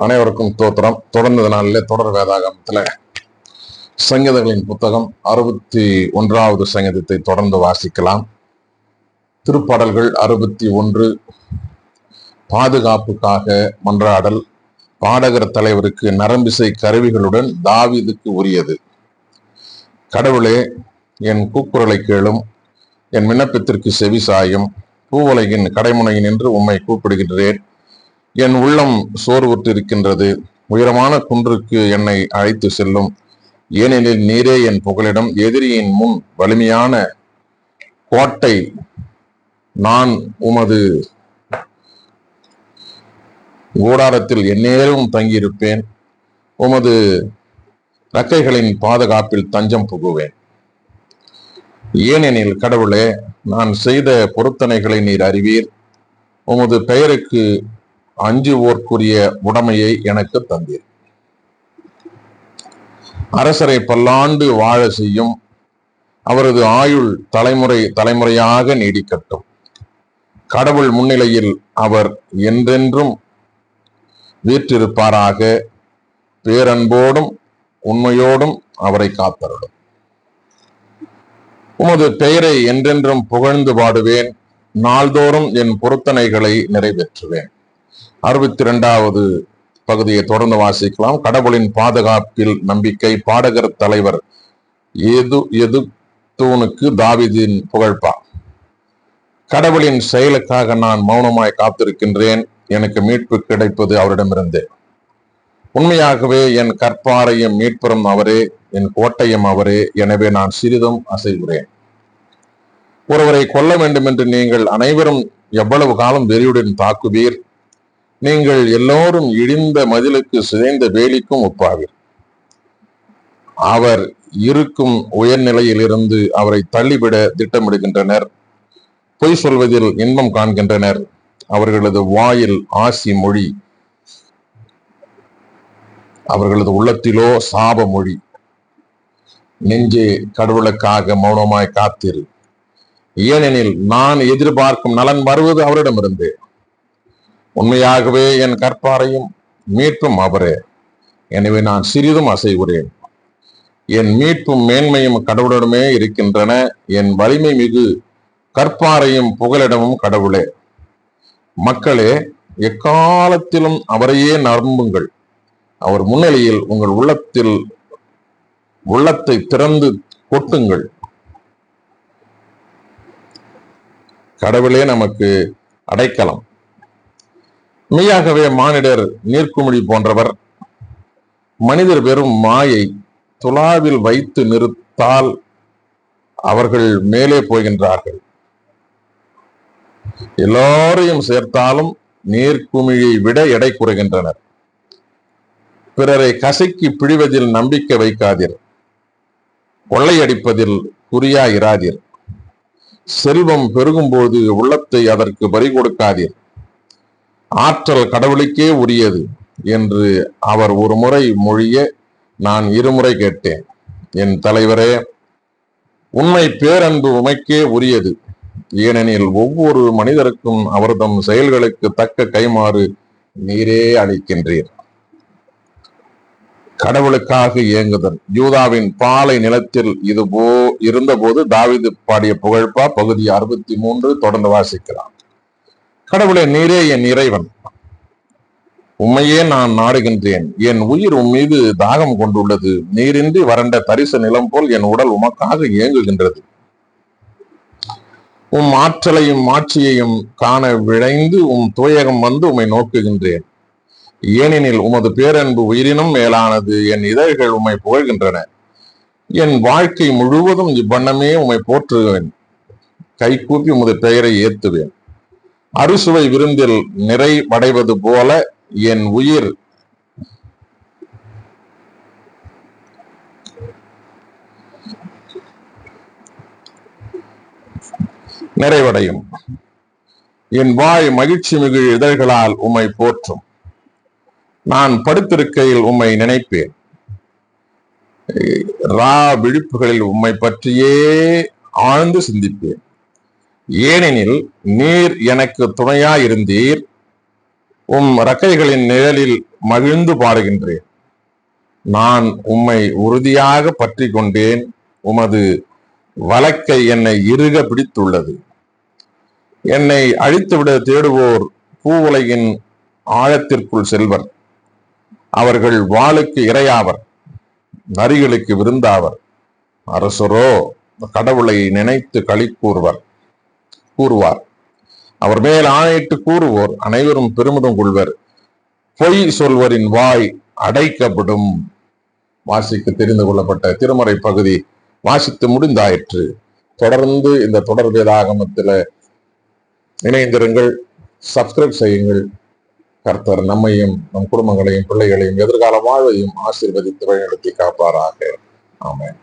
அனைவருக்கும் தோத்திரம். தொடர்ந்த நாளிலே தொடர் வேதாகமத்துல சங்கீதங்களின் புத்தகம் 61வது சங்கீதத்தை தொடர்ந்து வாசிக்கலாம். திருப்பாடல்கள் 61 பாதுகாப்புக்காக மன்றாடல், பாடகர் தலைவருக்கு நரம்பிசை கருவிகளுடன் தாவீதுக்கு உரியது. கடவுளே, என் கூக்குரலை கேளும், என் விண்ணப்பத்திற்கு செவிசாயும். பூவுலகின் கடைமுனையின் என்று உம்மை கூப்பிடுகின்றேன். என் உள்ளம் சோர்வுற்றிருக்கின்றது. உயரமான குன்றுக்கு என்னை அழைத்து செல்லும். ஏனெனில் நீரே என் புகலிடம், எதிரியின் முன் வலிமையான கோட்டை. நான் உமது கூடாரத்தில் எந்நேரமும் தங்கியிருப்பேன். உமது ரக்கைகளின் பாதுகாப்பில் தஞ்சம் புகுவேன். ஏனெனில் கடவுளே, நான் செய்த பொருத்தனைகளை நீர் அறிவீர். உமது பெயருக்கு அஞ்சுவோர்க்குரிய உடைமையை எனக்கு தந்தீர். அரசரை பல்லாண்டு வாழ செய்யும். அவரது ஆயுள் தலைமுறை தலைமுறையாக நீடிக்கட்டும். கடவுள் முன்னிலையில் அவர் என்றென்றும் வீற்றிருப்பாராக. பேரன்போடும் உண்மையோடும் அவரை காத்தருளும். உமது பெயரை என்றென்றும் புகழ்ந்து பாடுவேன். நாள்தோறும் என் பொருத்தனைகளை நிறைவேற்றுவேன். 62வது பகுதியை தொடர்ந்து வாசிக்கலாம். கடவுளின் பாதுகாப்பில் நம்பிக்கை. பாடகர் தலைவர் எதுத்தூனுக்கு தாவீதின் புகழ்பா. கடவுளின் செயலுக்காக நான் மௌனமாய் காத்திருக்கின்றேன். எனக்கு மீட்பு கிடைப்பது அவரிடமிருந்து. உண்மையாகவே என் கற்பாரையும் மீட்புறம் அவரே, என் கோட்டையும் அவரே. எனவே நான் சிறிதும் அசைகிறேன். ஒருவரை கொல்ல வேண்டும் என்று நீங்கள் அனைவரும் எவ்வளவு காலம் வெறியுடன் தாக்குவீர்? நீங்கள் எல்லோரும் இடிந்த மதிலுக்கு சிதைந்த வேலிக்கும் ஒப்பாவீர். அவர் இருக்கும் உயர்நிலையிலிருந்து அவரை தள்ளிவிட திட்டமிடுகின்றனர். பொய் சொல்வதில் இன்பம் காண்கின்றனர். அவர்களது வாயில் ஆசி மொழி, அவர்களது உள்ளத்திலோ சாப மொழி. நெஞ்சே, கடவுளுக்காக மௌனமாய் காத்திரு. ஏனெனில் நான் எதிர்பார்க்கும் நலன் வருவது அவரிடமிருந்து. உண்மையாகவே என் கற்பாரையும் மீட்பும் அவரே. எனவே நான் சிறிதும் அசைகிறேன். என் மீட்பும் மேன்மையும் கடவுளிடமே இருக்கின்றன. என் வலிமை மிகு கற்பாரையும் புகலிடமும் கடவுளே. மக்களே, எக்காலத்திலும் அவரையே நம்புங்கள். அவர் முன்னிலையில் உங்கள் உள்ளத்தை திறந்து கொட்டுங்கள். கடவுளே நமக்கு அடைக்கலம். மெய்யாகவே மானிடர் நீர்க்குமிழி போன்றவர். மனிதர் வெறும் மாயை. துலாவில் வைத்து நிறுத்தால் அவர்கள் மேலே போகின்றார்கள். எல்லோரையும் சேர்த்தாலும் நீர்க்குமிழியை விட எடை குறைகின்றனர். பிறரை கசக்கி பிழிவதில் நம்பிக்கை வைக்காதீர். கொள்ளையடிப்பதில் குறியாயிராதீர். செல்வம் பெருகும்போது உள்ளத்தை அதற்கு பறி கொடுக்காதீர். ஆற்றல் கடவுளுக்கே உரியது என்று அவர் ஒரு முறை மொழிய நான் இருமுறை கேட்டேன். என் தலைவரே, உண்மை பேரன்பு உமைக்கே உரியது. ஏனெனில் ஒவ்வொரு மனிதருக்கும் அவர்தம் செயல்களுக்கு தக்க கைமாறு நீரே அளிக்கின்றீர். கடவுளுக்காக இயங்குதல். யூதாவின் பாலை நிலத்தில் இருந்தபோது தாவீது பாடிய புகழ்பா. பகுதி 63 தொடர்ந்து வாசிக்கலாம். கடவுளே, நீரே என் இறைவன். உம்மையே நான் நாடுகின்றேன். என் உயிர் உம்மீது தாகம் கொண்டுள்ளது. நீரின்றி வறண்ட தரிசு நிலம் போல் என் உடல் உமக்காக இயங்குகின்றது. உம் ஆற்றலையும் ஆட்சியையும் காண விழைந்து தூயகம் வந்து உம்மை நோக்குகின்றேன். ஏனெனில் உமது பேரன்பு உயிரினும் மேலானது. என் இதழ்கள் உம்மை புகழ்கின்றன. என் வாழ்க்கை முழுவதும் இவ்வண்ணமே உம்மை போற்றுவேன். கைகூப்பி உமது பெயரை ஏத்துவேன். அறுசுவை விருந்தில் நிறைவடைவது போல என் உயிர் நிறைவடையும். என் வாய் மகிழ்ச்சி மிகு இதழ்களால் உம்மை போற்றும். நான் படுத்திருக்கையில் உம்மை நினைப்பேன். விழிப்புகளில் உம்மை பற்றியே ஆழ்ந்து சிந்திப்பேன். ஏனெனில் நீர் எனக்கு துணையாயிருந்தீர். உம் ரக்கைகளின் நிழலில் மகிழ்ந்து பாடுகின்றேன். நான் உம்மை உறுதியாக பற்றி கொண்டேன். உமது வலக்கை என்னை இறுக பிடித்துள்ளது. என்னை அழித்துவிட தேடுவோர் பூவுலகின் ஆழத்திற்குள் செல்வர். அவர்கள் வாளுக்கு இரையாவர், நரிகளுக்கு விருந்தாவர். அரசரோ கடவுளை நினைத்து களி கூறுவார். அவர் மேல் ஆணையிட்டு கூறுவோர் அனைவரும் பெருமிதம் கொள்வர். பொய் சொல்வரின் வாய் அடைக்கப்படும். வாசிக்க தெரிந்து கொள்ளப்பட்ட திருமறை பகுதி வாசித்து முடிந்தாயிற்று. தொடர்ந்து இந்த தொடர் வேதாகமத்தில் இணைந்திருங்கள், சப்ஸ்கிரைப் செய்யுங்கள். கர்த்தர் நம்மையும் நம் குடும்பங்களையும் பிள்ளைகளையும் எதிர்கால வாழ்வையும் ஆசீர்வதித்து வழிநடத்தி காப்பாராக. ஆமென்.